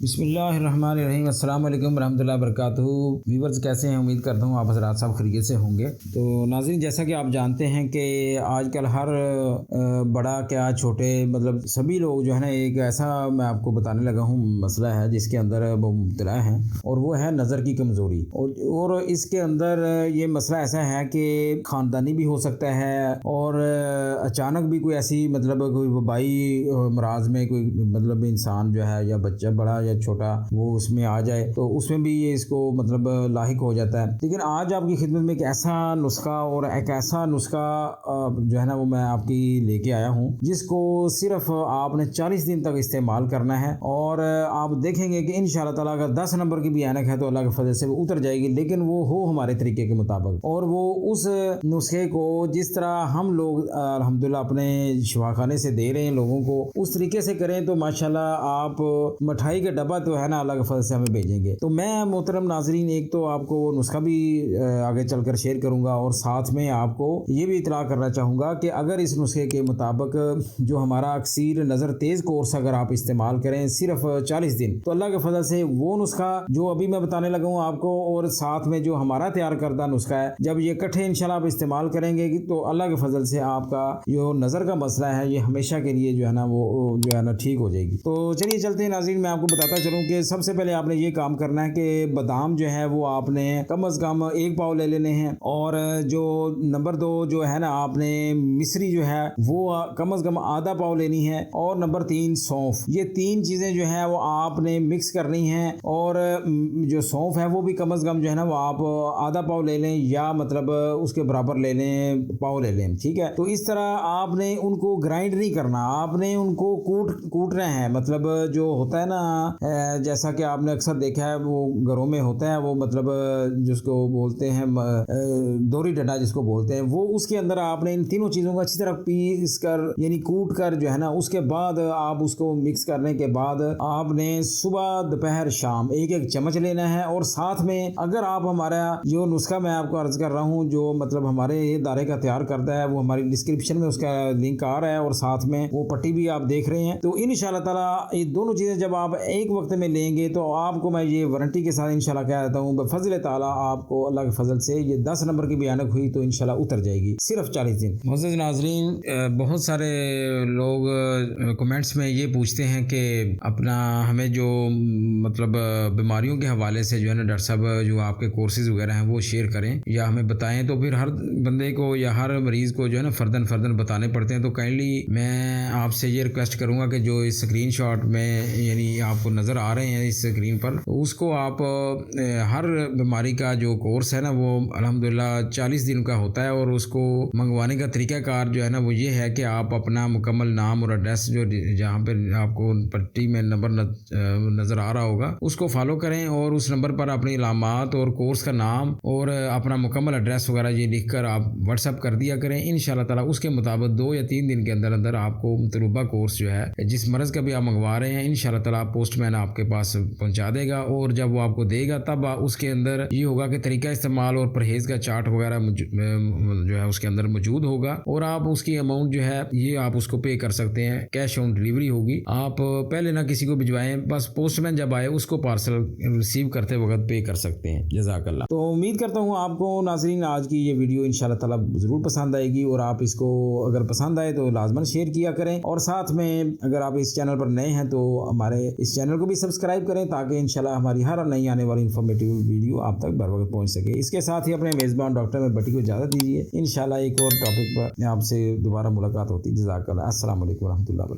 बिस्मिल्लाहिर्रहमानिर्रहीम, अस्सलाम वालेकुम रहमतुल्लाहि वबरकातुहू। व्यूवर्स कैसे हैं? उम्मीद करता हूँ आप हज़रात सब खैरियत से होंगे। तो नाज़रीन, जैसा कि आप जानते हैं कि आजकल हर बड़ा क्या छोटे मतलब सभी लोग जो है ना, एक ऐसा मैं आपको बताने लगा हूँ मसला है जिसके अंदर वो मुब्तला हैं, और वो है नज़र की कमज़ोरी। और इसके अंदर ये मसला ऐसा है कि ख़ानदानी भी हो सकता है, और अचानक भी कोई ऐसी मतलब कोई वबाई मराज में कोई मतलब इंसान जो है या बच्चा बड़ा या छोटा वो उसमें आ जाए तो उसमें भी ये इसको मतलब लाहिक हो जाता है। लेकिन आज आपकी खिदमत में एक ऐसा नुस्खा और एक ऐसा नुस्खा जो है ना वो मैं आपकी लेके आया हूँ, जिसको सिर्फ आपने 40 दिन तक इस्तेमाल करना है, और आप देखेंगे कि इंशाअल्लाह ताला अगर 10 नंबर की भी ऐनक है तो अल्लाह के फजल से वो उतर जाएगी, लेकिन वो हो हमारे तरीके के मुताबिक। और वो उस नुस्खे को जिस तरह हम लोग अल्हम्दुलिल्लाह अपने शिफाखाने से दे रहे हैं लोगों को, उस तरीके से करें तो माशाल्लाह आप मिठाई का डब्बा तो है ना अल्लाह के फजल से हमें भेजेंगे। तो मैं मोहतरम नाजरीन एक तो आपको वो नुस्खा भी आगे चलकर शेयर करूंगा, और साथ में आपको ये भी इतला करना चाहूँगा कि अगर इस नुस्खे के मुताबिक जो हमारा अक्सीर नज़र तेज़ कोर्स अगर आप इस्तेमाल करें सिर्फ 40 दिन, तो अल्लाह के फजल से वो नुस्खा जो अभी मैं बताने लगा हूँ आपको, और साथ में जो हमारा तैयार करदा नुस्खा है, जब ये इकट्ठे इंशाल्लाह आप इस्तेमाल करेंगे तो अल्लाह के फजल से आपका जो नज़र का मसला है ये हमेशा के लिए जो है ना वो जो है ना ठीक हो जाएगी। तो चलिए चलते हैं नाज़रीन, मैं आपको बताता चलूँ कि सबसे पहले आपने ये काम करना है कि बादाम जो है वो आपने कम अज़ कम 1 पाव ले लेने हैं, और जो नंबर 2 जो है ना आपने मिश्री जो है वो कम अज़ कम आधा पाव लेनी है, और नंबर 3 सौंफ। ये 3 चीज़ें जो है वो आपने मिक्स करनी है, और जो सौंफ है वो भी कम अज़ कम जो है ना वो आप आधा पाव ले लें, या मतलब उसके बराबर ले लें, पाव ले लें, ठीक है। तो इस तरह आपने उनको ग्राइंड नहीं करना, आपने उनको कूटना है। मतलब जो होता है ना, जैसा कि आपने अक्सर देखा है वो घरों में होता है, वो मतलब जिसको बोलते हैं दोरी डंडा जिसको बोलते हैं, वो उसके अंदर आपने इन तीनों चीज़ों को अच्छी तरह पीस कर यानी कूट कर जो है ना, उसके बाद आप उसको मिक्स करने के बाद आपने सुबह दोपहर शाम एक एक चम्मच लेना है। और साथ में अगर आप हमारा जो नुस्खा मैं आपको अर्ज कर रहा हूँ जो मतलब हमारे ये दायरे का तैयार करता है, वो हमारी डिस्क्रिप्शन में उसका लिंक आ रहा है, और साथ में वो पट्टी भी आप देख रहे हैं। तो इंशाल्लाह ताला ये दोनों चीज़ें जब आप एक वक्त में लेंगे तो आपको मैं ये वारंटी के साथ इंशाल्लाह कह देता हूँ बफज़ल ताला आपको अल्लाह के फजल से ये 10 नंबर की भी ऐनक हुई तो इंशाल्लाह उतर जाएगी सिर्फ 40 दिन। मोअज़्ज़ज़ नाज़रीन, बहुत सारे लोग कमेंट्स में ये पूछते हैं कि अपना हमें जो मतलब बीमारियों के हवाले से जो है ना डॉक्टर साहब जो आपके कोर्सेज वगैरह हैं वो शेयर करें या हमें बताएं, तो फिर हर बंदे को या हर मरीज़ को जो है ना फ़र्दन बताने पड़ते हैं। तो काइंडली मैं आपसे ये रिक्वेस्ट करूँगा कि जो इस स्क्रीनशॉट में यानी आपको नज़र आ रहे हैं इस स्क्रीन पर, उसको आप हर बीमारी का जो कोर्स है ना वो अल्हम्दुलिल्लाह 40 दिन का होता है, और उसको मंगवाने का तरीक़ाकार जो है ना वो ये है कि आप अपना मुकम्मल नाम और एड्रेस जो जहाँ पे आपको पट्टी में नंबर नज़र आ रहा होगा उसको फॉलो करें, और उस नंबर पर अपनी इलामात और कोर्स का नाम और अपना मुकम्मल एड्रेस वगैरह ये लिख कर आप व्हाट्सअप कर दिया करें। इंशाल्लाह ताला उसके मुताबिक 2 या 3 दिन के अंदर अंदर आपको मतलूबा कोर्स जो है जिस मर्ज़ का भी आप मंगवा रहे हैं इंशाल्लाह ताला पोस्टमैन आपके पास पहुंचा देगा, और जब वो आपको देगा तब उसके अंदर ये होगा कि तरीका इस्तेमाल और परहेज़ का चार्ट वगैरह जो है उसके अंदर मौजूद होगा, और आप उसकी अमाउंट जो है ये आप उसको पे कर सकते हैं। कैश ऑन डिलीवरी होगी, आप पहले ना किसी को भिजवाएं, बस पोस्टमैन जब आए उसको पार्सल रिसीव करते वक्त पे कर सकते हैं। जज़ाकल्लाह। तो उम्मीद करता हूँ आपको नाज़रीन आज की ये वीडियो इंशाल्लाह ताला ज़रूर पसंद आएगी, और आप इसको अगर पसंद आए तो लाजमन शेयर किया करें, और साथ में अगर आप इस चैनल पर नए हैं तो हमारे इस चैनल को भी सब्सक्राइब करें ताकि इंशाल्लाह हमारी हर नई आने वाली इन्फॉर्मेटिव वीडियो आप तक बर वक्त पहुँच सके। इसके साथ ही अपने मेज़बान डॉक्टर में बटी को इजाज़त दीजिए। इंशाल्लाह एक और टॉपिक पर आपसे दोबारा मुलाकात होती है। जज़ाकल्लाह। अस्सलाम वालेकुम रहमतुल्लाह।